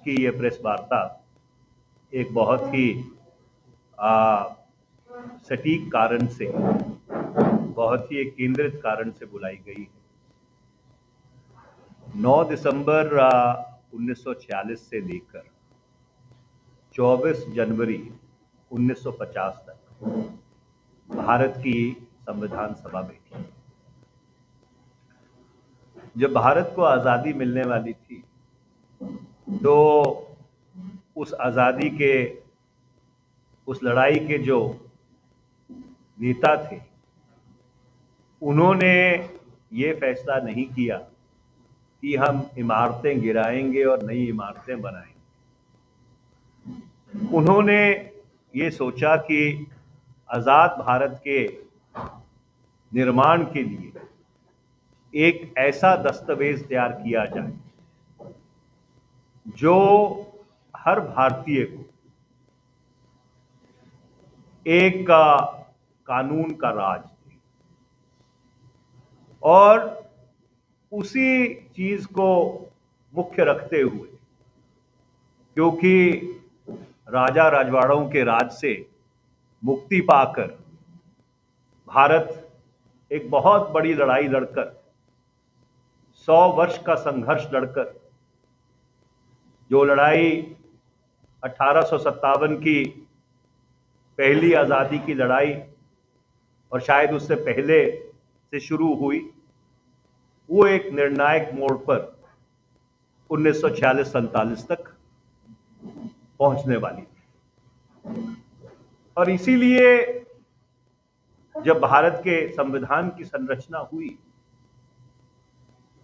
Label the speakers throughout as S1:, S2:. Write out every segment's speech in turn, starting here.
S1: की ये प्रेस वार्ता एक बहुत ही सटीक कारण से, बहुत ही एक केंद्रित कारण से बुलाई गई है। 9 दिसंबर 1946 से लेकर 24 जनवरी 1950 तक भारत की संविधान सभा बैठी। जब भारत को आज़ादी मिलने वाली थी तो उस आज़ादी के, उस लड़ाई के जो नेता थे, उन्होंने ये फैसला नहीं किया कि हम इमारतें गिराएंगे और नई इमारतें बनाएंगे। उन्होंने ये सोचा कि आज़ाद भारत के निर्माण के लिए एक ऐसा दस्तावेज तैयार किया जाए जो हर भारतीय को एक कानून का राज दे, और उसी चीज को मुख्य रखते हुए, क्योंकि राजा राजवाड़ों के राज से मुक्ति पाकर भारत एक बहुत बड़ी लड़ाई लड़कर, 100 वर्ष का संघर्ष लड़कर, जो लड़ाई 1857 की पहली आज़ादी की लड़ाई और शायद उससे पहले से शुरू हुई, वो एक निर्णायक मोड़ पर 1946-47 तक पहुंचने वाली थी। और इसीलिए जब भारत के संविधान की संरचना हुई,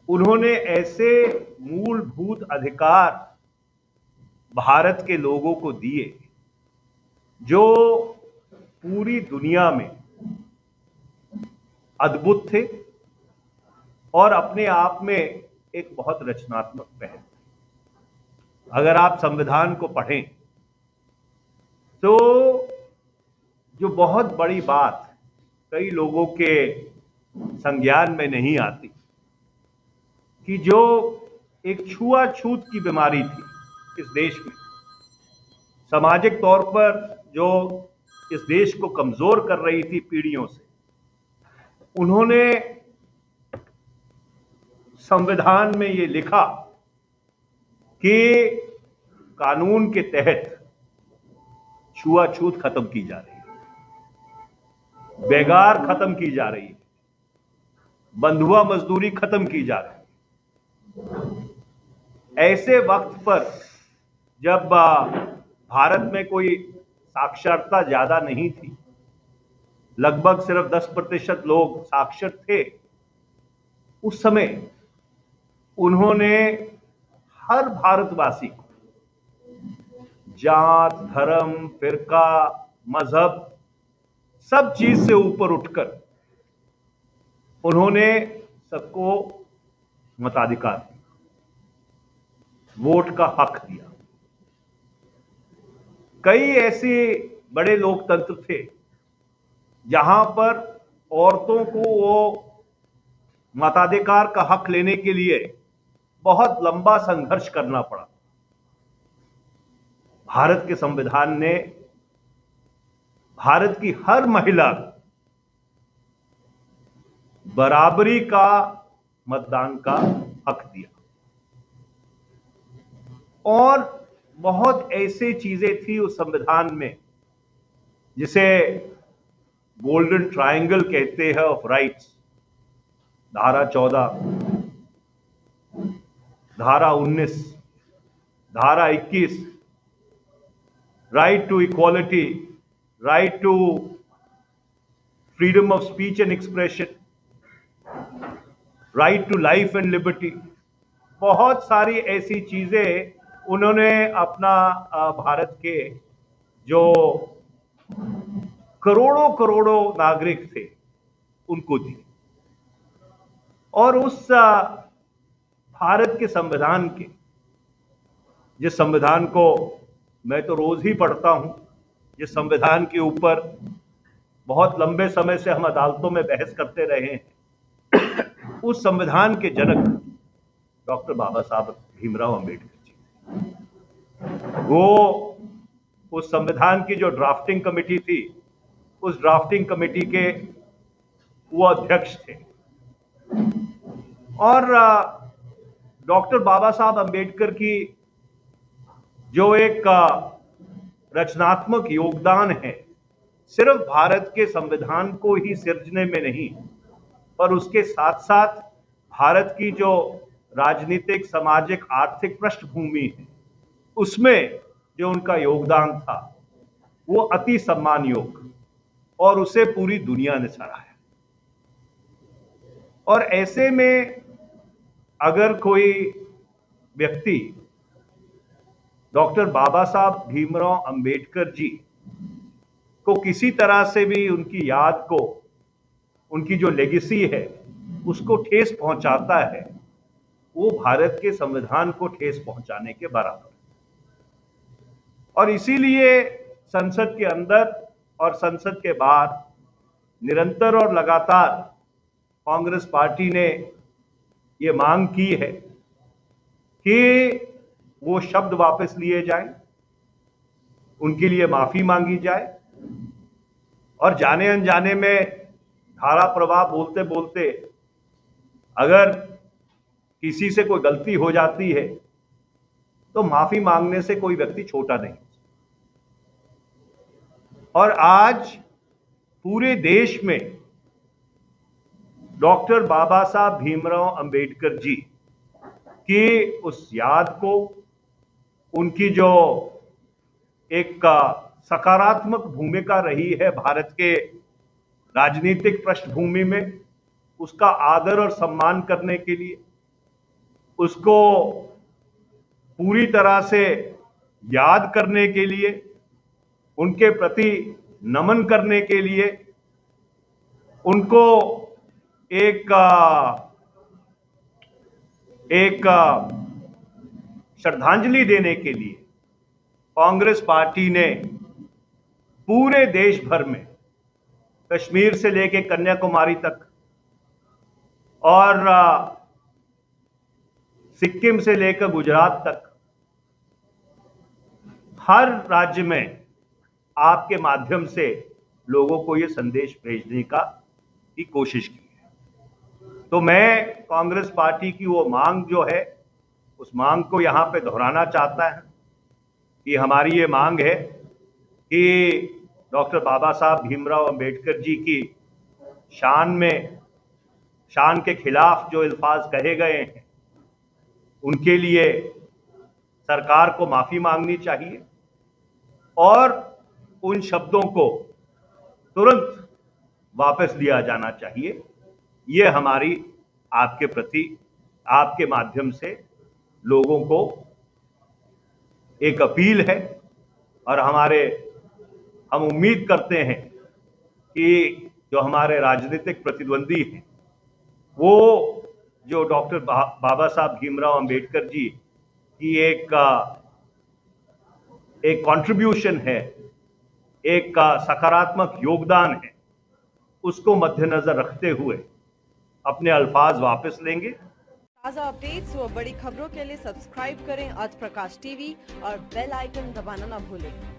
S1: उन्होंने ऐसे मूलभूत अधिकार भारत के लोगों को दिए जो पूरी दुनिया में अद्भुत थे और अपने आप में एक बहुत रचनात्मक पहल। अगर आप संविधान को पढ़ें तो जो बहुत बड़ी बात कई लोगों के संज्ञान में नहीं आती कि जो एक छुआछूत की बीमारी थी इस देश में, सामाजिक तौर पर जो इस देश को कमजोर कर रही थी पीढ़ियों से, उन्होंने संविधान में ये लिखा कि कानून के तहत छुआछूत खत्म की जा रही है, बेगार खत्म की जा रही है, बंधुआ मजदूरी खत्म की जा रही है। ऐसे वक्त पर जब भारत में कोई साक्षरता ज्यादा नहीं थी, लगभग सिर्फ 10% लोग साक्षर थे, उस समय उन्होंने हर भारतवासी को जात, धर्म, फिरका, मजहब, सब चीज से ऊपर उठकर उन्होंने सबको मताधिकार दिया, वोट का हक दिया। कई ऐसे बड़े लोकतंत्र थे जहां पर औरतों को वो मताधिकार का हक लेने के लिए बहुत लंबा संघर्ष करना पड़ा। भारत के संविधान ने भारत की हर महिला बराबरी का मतदान का हक दिया, और बहुत ऐसे चीजें थी उस संविधान में जिसे गोल्डन ट्रायंगल कहते हैं ऑफ राइट्स। धारा 14, धारा 19, धारा 21, right to equality, right to freedom of speech and expression, right to life and liberty. बहुत सारी ऐसी चीजें उन्होंने अपना भारत के जो करोड़ों करोड़ों नागरिक थे उनको दी। और उस भारत के संविधान के, जिस संविधान को मैं तो रोज ही पढ़ता हूं, जिस संविधान के ऊपर बहुत लंबे समय से हम अदालतों में बहस करते रहे हैं, उस संविधान के जनक डॉक्टर बाबा साहब भीमराव अंबेडकर जी। वो उस संविधान की जो ड्राफ्टिंग कमेटी थी, उस ड्राफ्टिंग कमेटी के वो अध्यक्ष थे। और डॉक्टर बाबा साहब अंबेडकर की जो एक रचनात्मक योगदान है, सिर्फ भारत के संविधान को ही सिरजने में नहीं, पर उसके साथ साथ भारत की जो राजनीतिक, सामाजिक, आर्थिक पृष्ठभूमि है, उसमें जो उनका योगदान था वो अति सम्मान योग्य, और उसे पूरी दुनिया ने सराहा है। और ऐसे में अगर कोई व्यक्ति डॉक्टर बाबा साहब भीमराव अंबेडकर जी को किसी तरह से भी उनकी याद को, उनकी जो लेगेसी है, उसको ठेस पहुंचाता है, वो भारत के संविधान को ठेस पहुंचाने के बराबर है। और इसीलिए संसद के अंदर और संसद के बाहर निरंतर और लगातार कांग्रेस पार्टी ने ये मांग की है कि वो शब्द वापस लिए जाएं, उनके लिए माफी मांगी जाए, और जाने अनजाने में धारा प्रवाह बोलते बोलते अगर किसी से कोई गलती हो जाती है तो माफी मांगने से कोई व्यक्ति छोटा नहीं। और आज पूरे देश में डॉक्टर बाबा साहब भीमराव अंबेडकर जी की उस याद को, उनकी जो एक सकारात्मक भूमिका रही है भारत के राजनीतिक पृष्ठभूमि में, उसका आदर और सम्मान करने के लिए, उसको पूरी तरह से याद करने के लिए, उनके प्रति नमन करने के लिए, उनको एक श्रद्धांजलि देने के लिए कांग्रेस पार्टी ने पूरे देश भर में, कश्मीर से लेकर कन्याकुमारी तक और सिक्किम से लेकर गुजरात तक, हर राज्य में आपके माध्यम से लोगों को यह संदेश भेजने की कोशिश की है। तो मैं कांग्रेस पार्टी की वो मांग जो है, उस मांग को यहां पे दोहराना चाहता है कि हमारी ये मांग है कि डॉक्टर बाबा साहब भीमराव अंबेडकर जी की शान के खिलाफ जो अल्फाज कहे गए हैं, उनके लिए सरकार को माफी मांगनी चाहिए और उन शब्दों को तुरंत वापस लिया जाना चाहिए। ये हमारी आपके प्रति, आपके माध्यम से लोगों को एक अपील है। और हम उम्मीद करते हैं कि जो हमारे राजनीतिक प्रतिद्वंदी हैं, वो जो डॉक्टर बाबा साहब भीमराव अंबेडकर जी की एक कंट्रीब्यूशन है, एक सकारात्मक योगदान है, उसको मद्देनजर रखते हुए अपने अल्फाज वापस लेंगे।
S2: ताज़ा अपडेट्स व बड़ी खबरों के लिए सब्सक्राइब करें आज प्रकाश टीवी और बेल आइकन दबाना ना भूलें।